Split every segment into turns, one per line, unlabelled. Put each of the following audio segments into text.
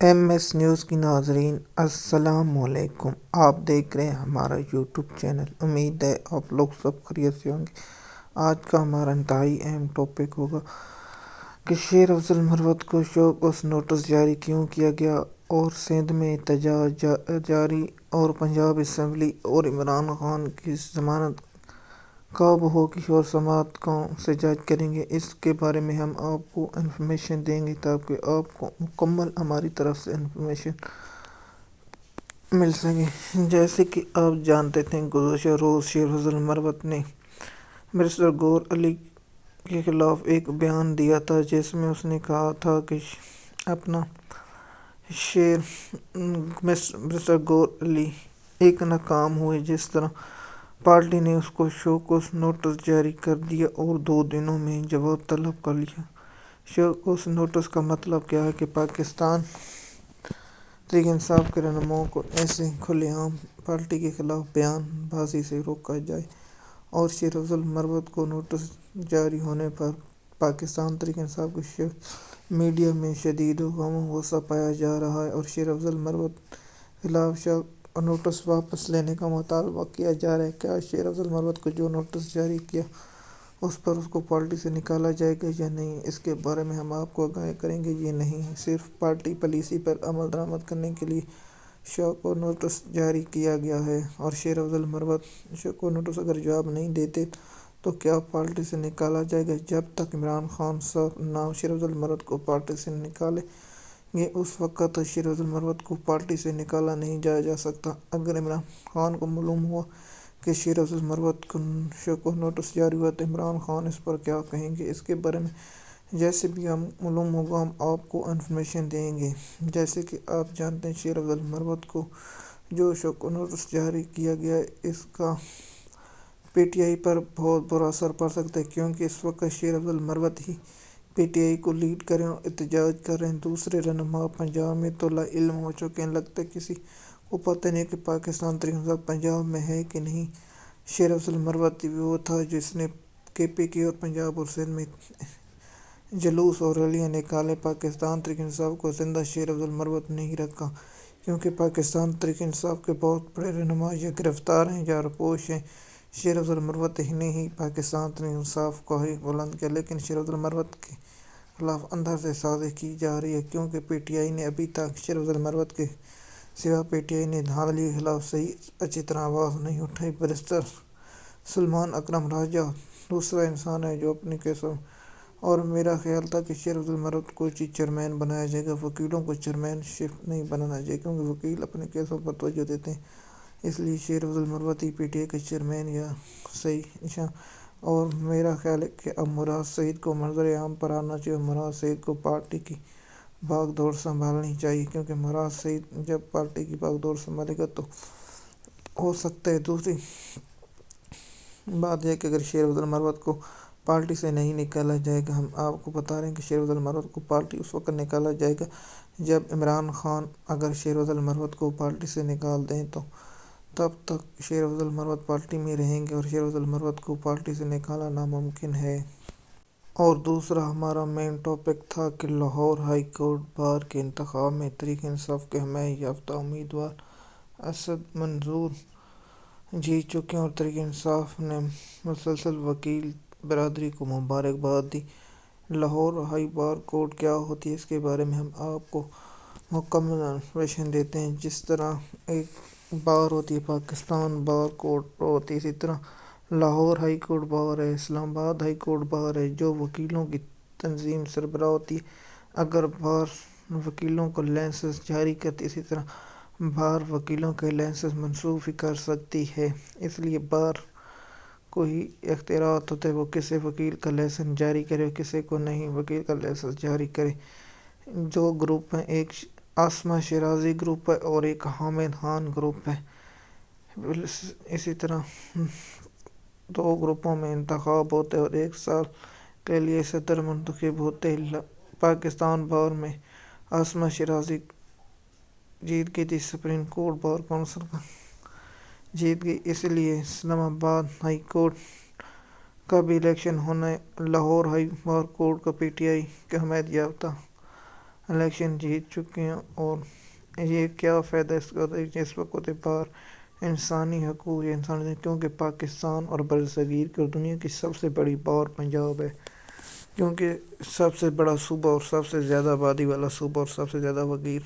M S news کی ناظرین السلام علیکم۔ آپ دیکھ رہے ہیں ہمارا یوٹیوب چینل۔ امید ہے آپ لوگ سب خیریت سے ہوں گے۔ آج کا ہمارا انتہائی اہم ٹاپک ہوگا کہ شیر افضل مروت کو شوکاز نوٹس جاری کیوں کیا گیا، اور سندھ میں احتجاج جاری، اور پنجاب اسمبلی اور عمران خان کی ضمانت کب ہوگی، اور سماعت کون سے جج کریں گے۔ اس کے بارے میں ہم آپ کو انفارمیشن دیں گے تاکہ آپ کو مکمل ہماری طرف سے انفارمیشن مل سکے۔ جیسے کہ آپ جانتے تھے، گزشتہ روز شیر افضل مروت نے بیرسٹر گور علی کے خلاف ایک بیان دیا تھا، جس میں اس نے کہا تھا کہ اپنا بیرسٹر گور علی ایک ناکام ہوئے، جس طرح پارٹی نے اس کو شوکاز نوٹس جاری کر دیا اور 2 دنوں میں جواب طلب کر لیا۔ شوکاز نوٹس کا مطلب کیا ہے کہ پاکستان تحریک انصاف کے رہنماؤں کو ایسے کھلے عام پارٹی کے خلاف بیان بازی سے روکا جائے، اور شیر افضل مروت کو نوٹس جاری ہونے پر پاکستان تحریک انصاف کے سوشل میڈیا میں شدید غم و غصہ پایا جا رہا ہے، اور شیر افضل مروت کے خلاف نوٹس واپس لینے کا مطالبہ کیا جا رہا ہے۔ کیا شیر افضل مروت کو جو نوٹس جاری کیا اس پر اس کو پارٹی سے نکالا جائے گا یا نہیں، اس کے بارے میں ہم آپ کو آگاہ کریں گے۔ یہ نہیں، صرف پارٹی پالیسی پر عمل درآمد کرنے کے لیے شوکاز نوٹس جاری کیا گیا ہے، اور شیر افضل مروت شوکاز نوٹس اگر جواب نہیں دیتے تو کیا پارٹی سے نکالا جائے گا۔ جب تک عمران خان صاحب نہ شیر افضل مروت کو پارٹی سے نکالیں گے، اس وقت تک شیر افضل مروت کو پارٹی سے نکالا نہیں جا سکتا۔ اگر عمران خان کو معلوم ہوا کہ شیر افضل مروت کو شوکاز نوٹس جاری ہوا تو عمران خان اس پر کیا کہیں گے، اس کے بارے میں جیسے بھی ہم معلوم ہوگا ہم آپ کو انفارمیشن دیں گے۔ جیسے کہ آپ جانتے ہیں، شیر افضل مروت کو جو شوکاز نوٹس جاری کیا گیا ہے، اس کا پی ٹی آئی پر بہت برا اثر پڑ سکتا ہے، کیونکہ اس وقت شیر افضل مروت ہی پی ٹی آئی کو لیڈ کر رہے ہیں اور احتجاج کر رہے ہیں۔ دوسرے رہنما پنجاب میں تو لا علم ہو چکے ہیں، لگتا ہے کسی کو پتہ نہیں کہ پاکستان تحریک انصاف پنجاب میں ہے کہ نہیں۔ شیر افضل مروت وہ تھا جس نے کے پی کے اور پنجاب اور سندھ میں جلوس اور ریلیاں نکالے۔ پاکستان تحریک انصاف کو زندہ شیر افضل مروت نے ہی رکھا، کیونکہ پاکستان تحریک انصاف کے بہت بڑے رہنما یا گرفتار ہیں یا رپوش ہیں۔ شیر افضل مروت نے ہی پاکستان تحریک انصاف کو ہی بلند کیا، لیکن شیر افضل مروت کے خلاف اندر سے سازش کی جا رہی ہے، کیونکہ پی ٹی آئی نے ابھی تک شیر افضل مروت کے سوا پی ٹی آئی نے دھاندلی کے خلاف صحیح اچھی طرح آواز نہیں اٹھائی۔ بیرسٹر سلمان اکرم راجہ دوسرا انسان ہے جو اپنے کیسوں، اور میرا خیال تھا کہ شیر افضل مروت کو چیئرمین بنایا جائے گا، وکیلوں کو چیئرمین شپ نہیں بنانا چاہیے، کیونکہ وکیل اپنے کیسوں پر توجہ دیتے ہیں، اس لیے شیر افضل مروت ہی پی ٹی آئی کا چیئرمین یا صحیح نشان۔ اور میرا خیال ہے کہ اب مراد سعید کو منظر عام پر آنا چاہیے، اور مراد سعید کو پارٹی کی بھاگ دوڑ سنبھالنی چاہیے، کیونکہ مراد سعید جب پارٹی کی بھاگ دوڑ سنبھالے گا تو ہو سکتا ہے۔ دوسری بات یہ کہ اگر شیر افضل مروت کو پارٹی سے نہیں نکالا جائے گا، ہم آپ کو بتا رہے ہیں کہ شیر افضل مروت کو پارٹی اس وقت نکالا جائے گا جب عمران خان اگر شیر افضل مروت کو پارٹی سے نکال دیں تو تب تک شیر افضل مروت پارٹی میں رہیں گے، اور شیر افضل مروت کو پارٹی سے نکالنا ناممکن ہے۔ اور دوسرا ہمارا مین ٹاپک تھا کہ لاہور ہائی کورٹ بار کے انتخاب میں تحریک انصاف کے حمایت یافتہ امیدوار اسد منظور جیت چکے ہیں، اور تحریک انصاف نے مسلسل وکیل برادری کو مبارکباد دی۔ لاہور ہائی بار کورٹ کیا ہوتی ہے، اس کے بارے میں ہم آپ کو مکمل انفارمیشن دیتے ہیں۔ جس طرح ایک بار ہوتی ہے پاکستان بار کورٹ ہوتی ہے، اسی طرح لاہور ہائی کورٹ بار ہے، اسلام آباد ہائی کورٹ بار ہے، جو وکیلوں کی تنظیم سربراہ ہوتی ہے۔ اگر بار وکیلوں کو لائسنس جاری کرتی ہے، اسی طرح بار وکیلوں کے لائسنس منسوخ بھی کر سکتی ہے، اس لیے بار کو ہی اختیارات ہوتے ہیں وہ کسی وکیل کا لائسنس جاری کرے اور کسی کو نہیں وکیل کا لائسنس جاری کرے۔ 2 گروپ ہیں، ایک عاصمہ شیرازی گروپ ہے اور ایک حامد خان گروپ ہے۔ اسی طرح 2 گروپوں میں انتخاب ہوتے ہیں اور 1 سال کے لیے صدر منتخب ہوتے ہیں۔ پاکستان بار میں عاصمہ شیرازی جیت گئی تھی، سپریم کورٹ بار کونسل جیت گئی، اس لیے اسلام آباد ہائی کورٹ کا بھی الیکشن ہونا ہے۔ لاہور ہائی بار کورٹ کا پی ٹی آئی کے حمایت یافتہ الیکشن جیت چکے ہیں، اور یہ کیا فائدہ اس کا جس وقت بار انسانی حقوق یا انسانی، کیونکہ پاکستان اور برصغیر کی اور دنیا کی سب سے بڑی پاور پنجاب ہے، کیونکہ سب سے بڑا صوبہ اور سب سے زیادہ آبادی والا صوبہ اور سب سے زیادہ وکیل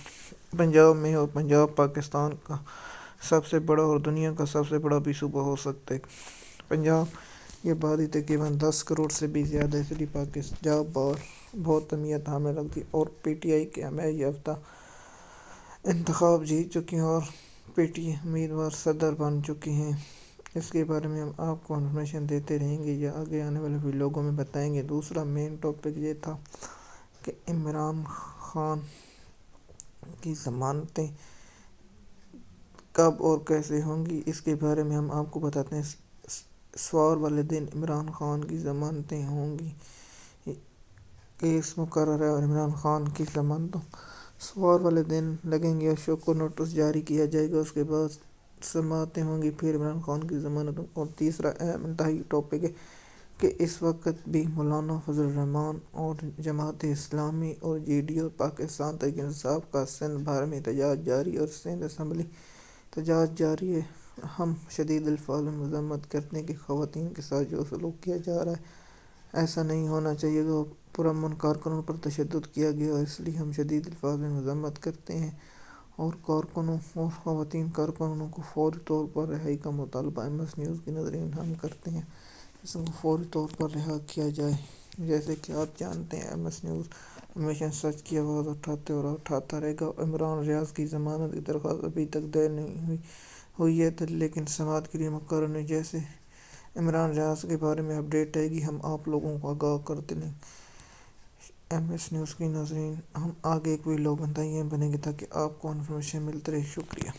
پنجاب میں، اور پنجاب پاکستان کا سب سے بڑا اور دنیا کا سب سے بڑا بھی صوبہ ہو سکتا ہے۔ پنجاب کی آبادی تقریباً 10 کروڑ سے بھی زیادہ ہے، اس لیے پنجاب بہت اہمیت ہمیں لگتی ہے، اور پی ٹی آئی کے حمایت یافتہ انتخاب جیت چکی ہیں اور پی ٹی امیدوار صدر بن چکی ہیں۔ اس کے بارے میں ہم آپ کو انفارمیشن دیتے رہیں گے یا آگے آنے والے ویڈیوگوں میں بتائیں گے۔ دوسرا مین ٹاپک یہ تھا کہ عمران خان کی ضمانتیں کب اور کیسے ہوں گی، اس کے بارے میں ہم آپ کو بتاتے ہیں۔ سوار والے دن عمران خان کی ضمانتیں ہوں گی، کیس مقرر ہے اور عمران خان کی ضمانتوں سوار والے دن لگیں گے، اشوک کو نوٹس جاری کیا جائے گا، اس کے بعد سماعتیں ہوں گی، پھر عمران خان کی ضمانتوں۔ اور تیسرا اہم انتہائی ٹاپک ہے کہ اس وقت بھی مولانا فضل الرحمان اور جماعت اسلامی اور J D you Pakistan Tehreek Insaf کا سندھ بھر میں احتجاج جاری اور سندھ اسمبلی احتجاج جاری ہے۔ ہم شدید الفاظ میں مذمت کرتے ہیں کہ خواتین کے ساتھ جو سلوک کیا جا رہا ہے ایسا نہیں ہونا چاہیے گا، پرامن کارکنوں پر تشدد کیا گیا، اس لیے ہم شدید الفاظ میں مذمت کرتے ہیں اور کارکنوں اور خواتین کارکنوں کو فوری طور پر رہائی کا مطالبہ ایم ایس نیوز کے نظرین ہم کرتے ہیں، اس کو فوری طور پر رہا کیا جائے۔ جیسے کہ آپ جانتے ہیں ایم ایس نیوز ہمیشہ سچ کی آواز اٹھاتے اور اٹھاتا رہے گا۔ عمران ریاض کی ضمانت کی درخواست ابھی تک دیر نہیں ہوئی ہے، لیکن سماعت کے لیے مقرر ہے۔ جیسے عمران ریاض کے بارے میں اپڈیٹ آئے گی ہم آپ لوگوں کو آگاہ کرتے رہیں گے۔ ایم ایس نیوز کی ناظرین، ہم آگے ایک ویڈیو بنائیں گے تاکہ آپ کو انفارمیشن ملتی رہے۔ شکریہ۔